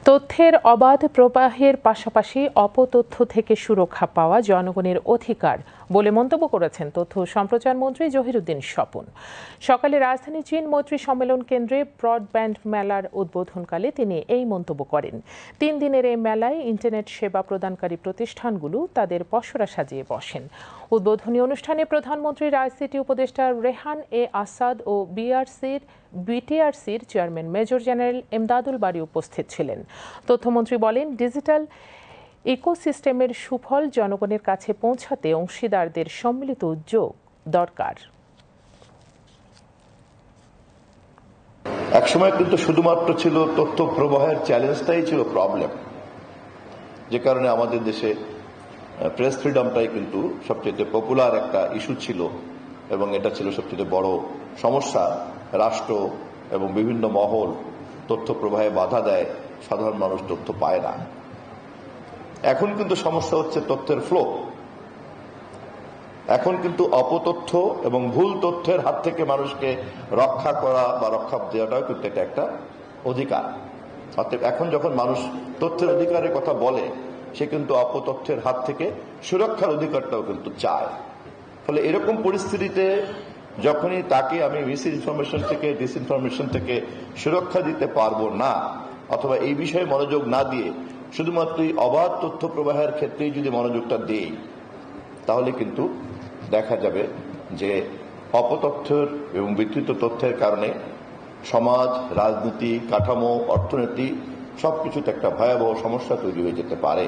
তথ্যের অবাধ প্রবাহের পাশাপাশি অপতথ্য থেকে সুরক্ষা পাওয়া জনগণের অধিকার বলে মন্তব্য করেছেন তথ্য সম্প্রচার মন্ত্রী জহিরুদ্দিন স্বপন। সকালে রাজধানী চীন মৈত্রী সম্মেলন কেন্দ্রে ব্রডব্যান্ড মেলার উদ্বোধনকালে তিনি এই মন্তব্য করেন। 3 দিনের এই মেলায় ইন্টারনেট সেবা প্রদানকারী প্রতিষ্ঠানগুলো তাদের পসরা সাজিয়ে বসেন। উদ্বোধনী অনুষ্ঠানে প্রধানমন্ত্রীর আইসিটি উপদেষ্টা রেহান এ আসাদ ও বিটিআরসির চেয়ারম্যান মেজর জেনারেল এমদাদুল বারী উপস্থিত ছিলেন। তথ্যমন্ত্রী বলেন, ডিজিটাল ইকোসিস্টেমের সুফল জনগণের কাছে পৌঁছাতে অংশীদারদের সম্মিলিত উদ্যোগ দরকার। একসময় কিন্তু শুধুমাত্র ছিল তথ্য প্রবাহের চ্যালেঞ্জটাই ছিল প্রবলেম, যে কারণে আমাদের দেশে প্রেস ফ্রিডমটাই কিন্তু সবচেয়ে পপুলার একটা ইস্যু ছিল এবং এটা ছিল সবচেয়ে বড় সমস্যা। রাষ্ট্র এবং বিভিন্ন মহল তথ্য প্রবাহে বাধা দেয়, সাধারণ মানুষ তথ্য পায় না। এখন কিন্তু সমস্যা হচ্ছে তথ্যের ফ্লো। এখন কিন্তু অপতথ্য এবং ভুল তথ্যের হাত থেকে মানুষকে রক্ষা করা বা রক্ষা দেওয়াটাও কিন্তু এটা একটা অধিকার। অতএব এখন যখন মানুষ তথ্যের অধিকারের কথা বলে, সে কিন্তু অপতথ্যের হাত থেকে সুরক্ষার অধিকারটাও কিন্তু চায়। ফলে এরকম পরিস্থিতিতে যখনই তাকে আমি মিস ইনফরমেশন থেকে ডিসইনফরমেশন থেকে সুরক্ষা দিতে পারবো না, অথবা এই বিষয়ে মনোযোগ না দিয়ে শুধুমাত্র অবাধ তথ্য প্রবাহের ক্ষেত্রেই যদি মনোযোগটা দেই, তাহলে কিন্তু দেখা যাবে যে অপতথ্যের এবং বিকৃত তথ্যের কারণে সমাজ, রাজনীতি, কাঠামো, অর্থনীতি সবকিছুতে একটা ভয়াবহ সমস্যা তৈরি হয়ে যেতে পারে।